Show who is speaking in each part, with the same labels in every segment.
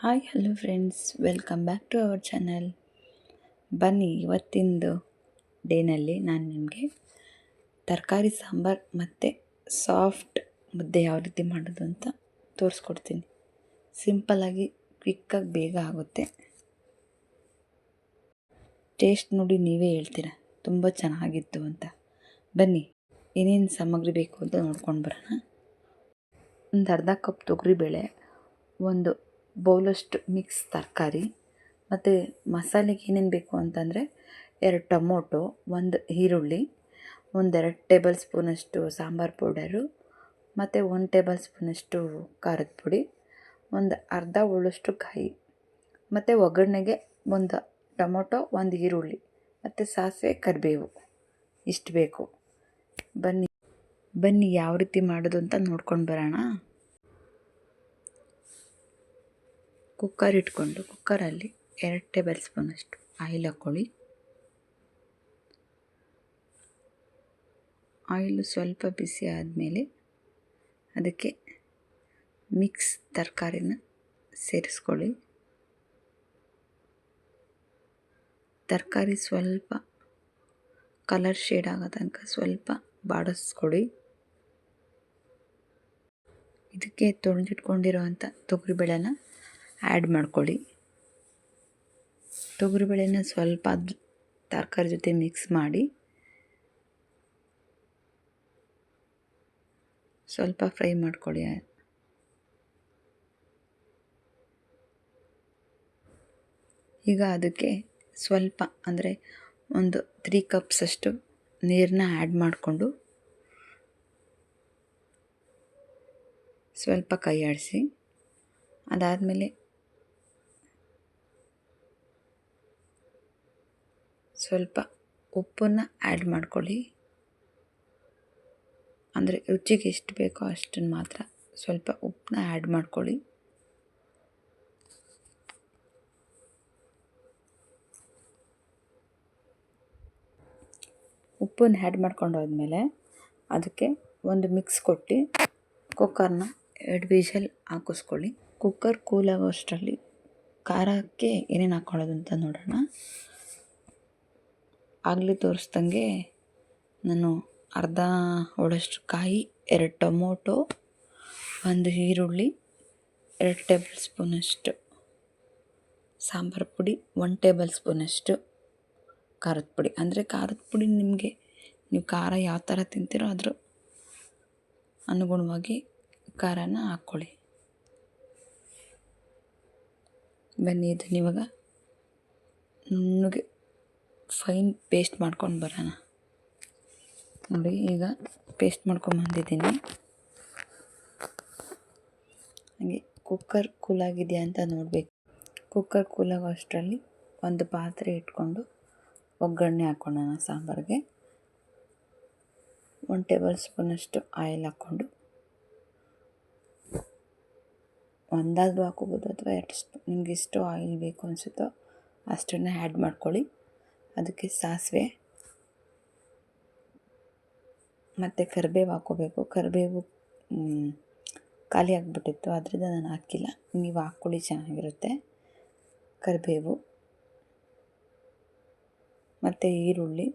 Speaker 1: Hi hello friends, welcome back to our channel. ಬನ್ನಿ, ಇವತ್ತಿಂದು ಡೇನಲ್ಲಿ ನಾನು ನಿಮಗೆ ತರಕಾರಿ ಸಾಂಬಾರು ಮತ್ತು ಸಾಫ್ಟ್ ಮುದ್ದೆ ಯಾವ ರೀತಿ ಮಾಡೋದು ಅಂತ ತೋರಿಸ್ಕೊಡ್ತೀನಿ. ಸಿಂಪಲ್ಲಾಗಿ ಕ್ವಿಕ್ಕಾಗಿ ಬೇಗ ಆಗುತ್ತೆ. ಟೇಸ್ಟ್ ನೋಡಿ ನೀವೇ ಹೇಳ್ತೀರ ತುಂಬ ಚೆನ್ನಾಗಿತ್ತು ಅಂತ. ಬನ್ನಿ, ಏನೇನು ಸಾಮಗ್ರಿ ಬೇಕು ಅಂತ ನೋಡ್ಕೊಂಡು ಬರೋಣ. ಒಂದು ಅರ್ಧ ಕಪ್ ತೊಗರಿಬೇಳೆ, ಒಂದು ಬೌಲಷ್ಟು ಮಿಕ್ಸ್ ತರಕಾರಿ ಮತ್ತು ಮಸಾಲೆಗೆ ಏನೇನು ಬೇಕು ಅಂತಂದರೆ 2 ಟೊಮೊಟೊ, 1 ಈರುಳ್ಳಿ, 1-2 ಟೇಬಲ್ ಸ್ಪೂನಷ್ಟು ಸಾಂಬಾರು ಪೌಡರು ಮತ್ತು 1 ಟೇಬಲ್ ಸ್ಪೂನಷ್ಟು ಖಾರದ ಪುಡಿ, ಒಂದು ಅರ್ಧ ಹೋಳಷ್ಟು ಕಾಯಿ ಮತ್ತು ಒಗ್ಗರಣೆಗೆ 1 ಟೊಮೊಟೊ, 1 ಈರುಳ್ಳಿ ಮತ್ತು ಸಾಸಿವೆ, ಕರಿಬೇವು ಇಷ್ಟು ಬೇಕು. ಬನ್ನಿ ಯಾವ ರೀತಿ ಮಾಡೋದು ಅಂತ ನೋಡ್ಕೊಂಡು ಬರೋಣ. ಕುಕ್ಕರ್ ಇಟ್ಕೊಂಡು ಕುಕ್ಕರಲ್ಲಿ 2 ಟೇಬಲ್ ಸ್ಪೂನಷ್ಟು ಆಯಿಲ್ ಹಾಕ್ಕೊಳ್ಳಿ. ಆಯಿಲು ಸ್ವಲ್ಪ ಬಿಸಿ ಆದಮೇಲೆ ಅದಕ್ಕೆ ಮಿಕ್ಸ್ ತರಕಾರಿನ ಸೇರಿಸ್ಕೊಳ್ಳಿ. ತರಕಾರಿ ಸ್ವಲ್ಪ ಕಲರ್ ಶೇಡ್ ಆಗೋ ತನಕ ಸ್ವಲ್ಪ ಬಾಡಿಸ್ಕೊಳ್ಳಿ. ಇದಕ್ಕೆ ತೊಳೆದಿಟ್ಕೊಂಡಿರೋವಂಥ ತೊಗರಿಬೇಳೆನ ಆ್ಯಡ್ ಮಾಡ್ಕೊಳ್ಳಿ. ತೊಗರಿಬೇಳೆನ ಸ್ವಲ್ಪ ತರಕಾರಿ ಜೊತೆ ಮಿಕ್ಸ್ ಮಾಡಿ ಸ್ವಲ್ಪ ಫ್ರೈ ಮಾಡ್ಕೊಳ್ಳಿ. ಈಗ ಅದಕ್ಕೆ ಸ್ವಲ್ಪ ಅಂದರೆ ಒಂದು 3 ಕಪ್ಸಷ್ಟು ನೀರನ್ನ ಆ್ಯಡ್ ಮಾಡಿಕೊಂಡು ಸ್ವಲ್ಪ ಕೈ ಆಡಿಸಿ, ಅದಾದಮೇಲೆ ಸ್ವಲ್ಪ ಉಪ್ಪನ್ನು ಆ್ಯಡ್ ಮಾಡ್ಕೊಳ್ಳಿ. ಅಂದರೆ ರುಚಿಗೆ ಎಷ್ಟು ಬೇಕೋ ಅಷ್ಟನ್ನು ಮಾತ್ರ ಸ್ವಲ್ಪ ಉಪ್ಪನ್ನ ಆ್ಯಡ್ ಮಾಡ್ಕೊಳ್ಳಿ. ಉಪ್ಪನ್ನು ಆ್ಯಡ್ ಮಾಡ್ಕೊಂಡಾದ್ಮೇಲೆ ಅದಕ್ಕೆ ಒಂದು ಮಿಕ್ಸ್ ಕೊಟ್ಟು ಕುಕ್ಕರ್ನ 2 ವಿಷಲ್ ಹಾಕಿಸ್ಕೊಳ್ಳಿ. ಕುಕ್ಕರ್ ಕೂಲಾಗೋ ಅಷ್ಟರಲ್ಲಿ ಖಾರಕ್ಕೆ ಏನೇನು ಹಾಕ್ಕೊಳ್ಳೋದು ಅಂತ ನೋಡೋಣ. ಆಗಲೇ ತೋರಿಸ್ದಂಗೆ ನಾನು ಅರ್ಧ ಹೋಳಷ್ಟು ಕಾಯಿ, 2 ಟೊಮೊಟೊ, 1 ಈರುಳ್ಳಿ, 2 ಟೇಬಲ್ ಸ್ಪೂನಷ್ಟು ಸಾಂಬಾರು ಪುಡಿ, 1 ಟೇಬಲ್ ಸ್ಪೂನಷ್ಟು ಖಾರದ ಪುಡಿ. ಅಂದರೆ ಖಾರದ ಪುಡಿ ನಿಮಗೆ ನೀವು ಖಾರ ಯಾವ ಥರ ತಿಂತೀರೋ ಅದ್ರ ಅನುಗುಣವಾಗಿ ಖಾರನ ಹಾಕ್ಕೊಳ್ಳಿ. ಬನ್ನಿ, ಇದನ್ನ ಇವಾಗ ನುಣ್ಣಗೆ ಫೈನ್ ಪೇಸ್ಟ್ ಮಾಡ್ಕೊಂಡು ಬರೋಣ. ನೋಡಿ, ಈಗ ಪೇಸ್ಟ್ ಮಾಡ್ಕೊಂಬಂದಿದ್ದೀನಿ. ಹಾಗೆ ಕುಕ್ಕರ್ ಕೂಲಾಗಿದೆಯಾ ಅಂತ ನೋಡಬೇಕು. ಕುಕ್ಕರ್ ಕೂಲಾಗೋ ಅಷ್ಟರಲ್ಲಿ ಒಂದು ಪಾತ್ರೆ ಇಟ್ಕೊಂಡು ಒಗ್ಗರಣೆ ಹಾಕ್ಕೊಳ್ಳೋಣ. ಸಾಂಬಾರಿಗೆ 1 ಟೇಬಲ್ ಸ್ಪೂನಷ್ಟು ಆಯಿಲ್ ಹಾಕ್ಕೊಂಡು, ಒಂದಾದರೂ ಹಾಕೋಬೋದು ಅಥವಾ 2 ಸ್ಪೂನ್, ನಿಮ್ಗೆ ಎಷ್ಟು ಆಯಿಲ್ ಬೇಕು ಅನಿಸುತ್ತೋ ಅಷ್ಟನ್ನು ಆ್ಯಡ್ ಮಾಡ್ಕೊಳ್ಳಿ. ಅದಕ್ಕೆ ಸಾಸಿವೆ ಮತ್ತು ಕರಿಬೇವು ಹಾಕ್ಕೋಬೇಕು. ಕರಿಬೇವು ಖಾಲಿ ಆಗಿಬಿಟ್ಟಿತ್ತು, ಅದರಿಂದ ನಾನು ಹಾಕಿಲ್ಲ. ನೀವು ಹಾಕ್ಕೊಳ್ಳಿ, ಚೆನ್ನಾಗಿರುತ್ತೆ. ಕರಿಬೇವು ಮತ್ತು ಈರುಳ್ಳಿ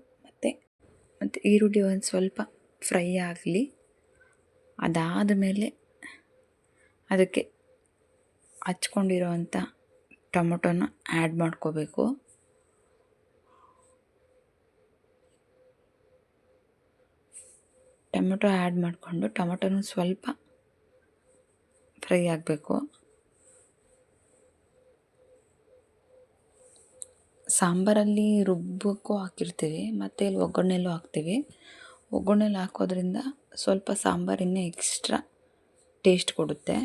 Speaker 1: ಮತ್ತು ಈರುಳ್ಳಿ ಒಂದು ಸ್ವಲ್ಪ ಫ್ರೈ ಆಗಲಿ. ಅದಾದ ಮೇಲೆ ಅದಕ್ಕೆ ಹಚ್ಕೊಂಡಿರೋವಂಥ ಟೊಮೊಟೊನ ಆ್ಯಡ್ ಮಾಡ್ಕೋಬೇಕು. ಟೊಮೊಟೊ ಆ್ಯಡ್ ಮಾಡಿಕೊಂಡು ಟೊಮೊಟೊನ ಸ್ವಲ್ಪ ಫ್ರೈ ಆಗಬೇಕು. ಸಾಂಬಾರಲ್ಲಿ ರುಬ್ಬಕ್ಕೂ ಹಾಕಿರ್ತೀವಿ ಮತ್ತು ಇಲ್ಲಿ ಒಗ್ಗರಣೆಯಲ್ಲೂ ಹಾಕ್ತೀವಿ. ಒಗ್ಗರಣೆಲಿ ಹಾಕೋದ್ರಿಂದ ಸ್ವಲ್ಪ ಸಾಂಬಾರು ಇನ್ನೂ ಎಕ್ಸ್ಟ್ರಾ ಟೇಸ್ಟ್ ಕೊಡುತ್ತೆ.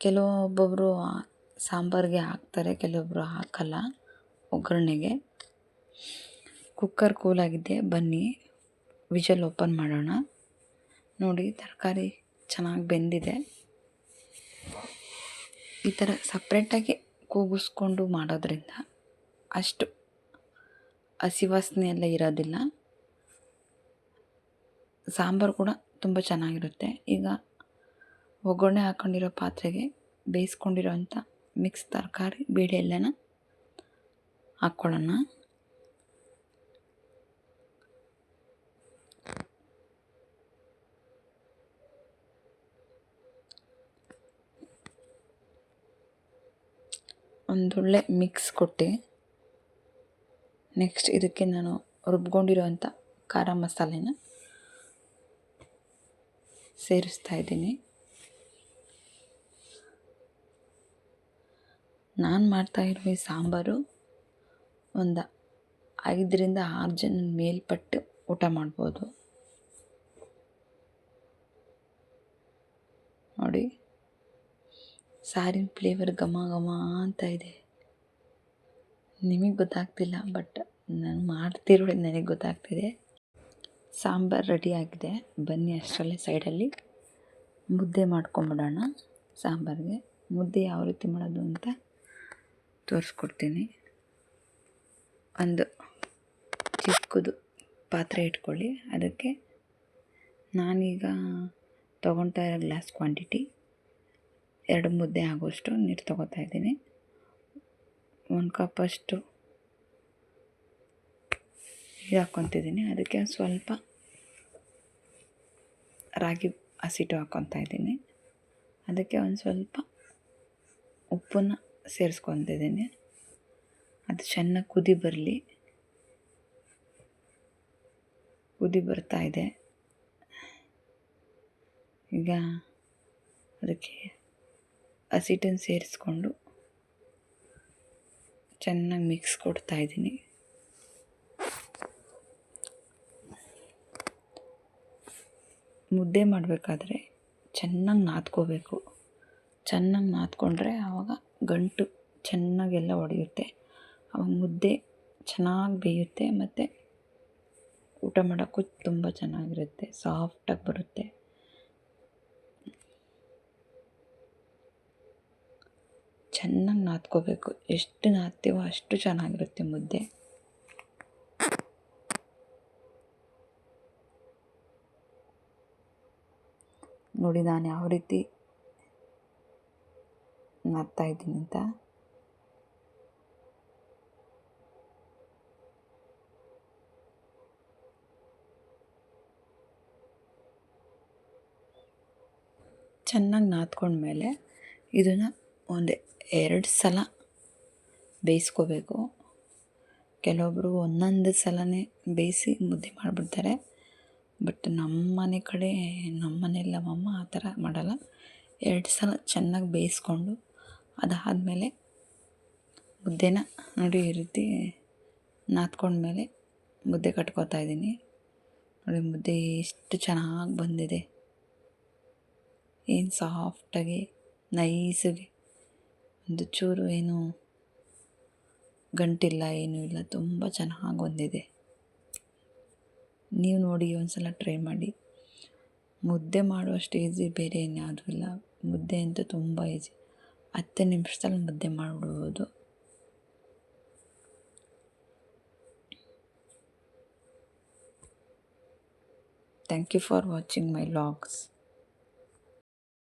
Speaker 1: ಕೆಲವೊಬ್ಬೊಬ್ಬರು ಸಾಂಬಾರಿಗೆ ಹಾಕ್ತಾರೆ, ಕೆಲವೊಬ್ಬರು ಹಾಕಲ್ಲ ಒಗ್ಗರಣೆಗೆ. ಕುಕ್ಕರ್ ಕೂಲಾಗಿದೆ, ಬನ್ನಿ ವಿಷಲ್ ಓಪನ್ ಮಾಡೋಣ. ನೋಡಿ, ತರಕಾರಿ ಚೆನ್ನಾಗಿ ಬೆಂದಿದೆ. ಈ ಥರ ಸಪ್ರೇಟಾಗಿ ಕೂಗಿಸ್ಕೊಂಡು ಮಾಡೋದ್ರಿಂದ ಅಷ್ಟು ಹಸಿ ವಾಸನೆ ಎಲ್ಲ ಇರೋದಿಲ್ಲ. ಸಾಂಬಾರು ಕೂಡ ತುಂಬ ಚೆನ್ನಾಗಿರುತ್ತೆ. ಈಗ ಒಗ್ಗರಣೆ ಹಾಕ್ಕೊಂಡಿರೋ ಪಾತ್ರೆಗೆ ಬೇಯಿಸ್ಕೊಂಡಿರೋ ಅಂಥ ಮಿಕ್ಸ್ ತರಕಾರಿ ಬೇಳೆ ಎಲ್ಲನ ಹಾಕ್ಕೊಳ್ಳೋಣ. ಒಂದೊಳ್ಳೆ ಮಿಕ್ಸ್ ಕೊಟ್ಟು ನೆಕ್ಸ್ಟ್ ಇದಕ್ಕೆ ನಾನು ರುಬ್ಕೊಂಡಿರೋ ಅಂಥ ಖಾರ ಮಸಾಲೆನ ಸೇರಿಸ್ತಾ ಇದ್ದೀನಿ. ನಾನು ಮಾಡ್ತಾಯಿರೋ ಈ ಸಾಂಬಾರು ಒಂದು 5ರಿಂದ 6 ಜನ ಮೇಲ್ಪಟ್ಟು ಊಟ ಮಾಡ್ಬೋದು. ನೋಡಿ, ಸಾರಿನ ಫ್ಲೇವರ್ ಘಮ ಘಮ ಅಂತ ಇದೆ. ನಿಮಗೆ ಗೊತ್ತಾಗ್ತಿಲ್ಲ, ಬಟ್ ನಾನು ಮಾಡ್ತಿರೋದು ನನಗೆ ಗೊತ್ತಾಗ್ತಿದೆ. ಸಾಂಬಾರು ರೆಡಿಯಾಗಿದೆ. ಬನ್ನಿ ಅಷ್ಟರಲ್ಲೇ ಸೈಡಲ್ಲಿ ಮುದ್ದೆ ಮಾಡ್ಕೊಂಬಿಡೋಣ. ಸಾಂಬಾರಿಗೆ ಮುದ್ದೆ ಯಾವ ರೀತಿ ಮಾಡೋದು ಅಂತ ತೋರಿಸ್ಕೊಡ್ತೀನಿ. ಒಂದು ಚಿಕ್ಕದು ಪಾತ್ರೆ ಇಟ್ಕೊಳ್ಳಿ. ಅದಕ್ಕೆ ನಾನೀಗ ತೊಗೊಳ್ತಾ ಇರೋ ಗ್ಲಾಸ್ ಕ್ವಾಂಟಿಟಿ 2 ಮುದ್ದೆ ಆಗೋಷ್ಟು ನೀರು ತೊಗೋತಾ ಇದ್ದೀನಿ. 1 ಕಪ್ಪಷ್ಟು ನೀರು ಹಾಕ್ಕೊತಿದ್ದೀನಿ. ಅದಕ್ಕೆ ಸ್ವಲ್ಪ ರಾಗಿ ಹಸಿಟ್ಟು ಹಾಕ್ಕೊತಾ ಇದ್ದೀನಿ. ಅದಕ್ಕೆ ಒಂದು ಸ್ವಲ್ಪ ಉಪ್ಪನ್ನು ಸೇರಿಸ್ಕೊತಿದ್ದೀನಿ. ಅದು ಚೆನ್ನಾಗಿ ಕುದಿ ಬರಲಿ. ಕುದಿ ಬರ್ತಾ ಇದೆ. ಈಗ ಅದಕ್ಕೆ ಹಸಿಟ್ಟನ್ನು ಸೇರಿಸ್ಕೊಂಡು ಚೆನ್ನಾಗಿ ಮಿಕ್ಸ್ ಕೊಡ್ತಾ ಇದ್ದೀನಿ. ಮುದ್ದೆ ಮಾಡಬೇಕಾದ್ರೆ ಚೆನ್ನಾಗಿ ನಾದ್ಕೋಬೇಕು. ಚೆನ್ನಾಗಿ ನಾದ್ಕೊಂಡ್ರೆ ಆವಾಗ ಗಂಟು ಚೆನ್ನಾಗೆಲ್ಲ ಒಡೆಯುತ್ತೆ. ಆವಾಗ ಮುದ್ದೆ ಚೆನ್ನಾಗಿ ಬೇಯುತ್ತೆ ಮತ್ತು ಊಟ ಮಾಡೋಕ್ಕೂ ತುಂಬ ಚೆನ್ನಾಗಿರುತ್ತೆ, ಸಾಫ್ಟಾಗಿ ಬರುತ್ತೆ. ಚೆನ್ನಾಗಿ ನಾದ್ಕೋಬೇಕು. ಎಷ್ಟು ನಾದ್ತೀವೋ ಅಷ್ಟು ಚೆನ್ನಾಗಿರುತ್ತೆ ಮುದ್ದೆ. ನೋಡಿ ನಾನು ಯಾವ ರೀತಿ ನಾದ್ತಾ ಇದ್ದೀನಿ ಅಂತ. ಚೆನ್ನಾಗಿ ನಾದ್ಕೊಂಡ್ಮೇಲೆ ಇದನ್ನು ಒಂದು 2 ಸಲ ಬೇಯಿಸ್ಕೋಬೇಕು. ಕೆಲವೊಬ್ಬರು ಒಂದೊಂದು ಸಲನೇ ಬೇಯಿಸಿ ಮುದ್ದೆ ಮಾಡಿಬಿಡ್ತಾರೆ. ಬಟ್ ನಮ್ಮ ಮನೆಯಲ್ಲಿ ನಮ್ಮಮ್ಮ ಆ ಥರ ಮಾಡಲ್ಲ. 2 ಸಲ ಚೆನ್ನಾಗಿ ಬೇಯಿಸ್ಕೊಂಡು ಅದಾದಮೇಲೆ ಮುದ್ದೆನ ನೋಡಿ ಈ ರೀತಿ ನಾದ್ಕೊಂಡ್ಮೇಲೆ ಮುದ್ದೆ ಕಟ್ಕೋತಾ ಇದ್ದೀನಿ. ನೋಡಿ ಮುದ್ದೆ ಎಷ್ಟು ಚೆನ್ನಾಗಿ ಬಂದಿದೆ. ಏನು ಸಾಫ್ಟಾಗಿ ನೈಸಾಗಿ, ಒಂದು ಚೂರು ಏನು ಗಂಟಿಲ್ಲ, ಏನೂ ಇಲ್ಲ, ತುಂಬ ಚೆನ್ನಾಗಿ ಬಂದಿದೆ. ನೀವು ನೋಡಿ ಒಂದು ಸಲ ಟ್ರೈ ಮಾಡಿ. ಮುದ್ದೆ ಮಾಡುವಷ್ಟು ಈಸಿ ಬೇರೆ ಇನ್ಯಾವುದೂ ಇಲ್ಲ. ಮುದ್ದೆ ಅಂತೂ ತುಂಬ ಈಸಿ. 10 ನಿಮಿಷದಲ್ಲಿ ಮುದ್ದೆ ಮಾಡಿಬಿಡ್ಬೋದು. Thank you for watching my vlogs.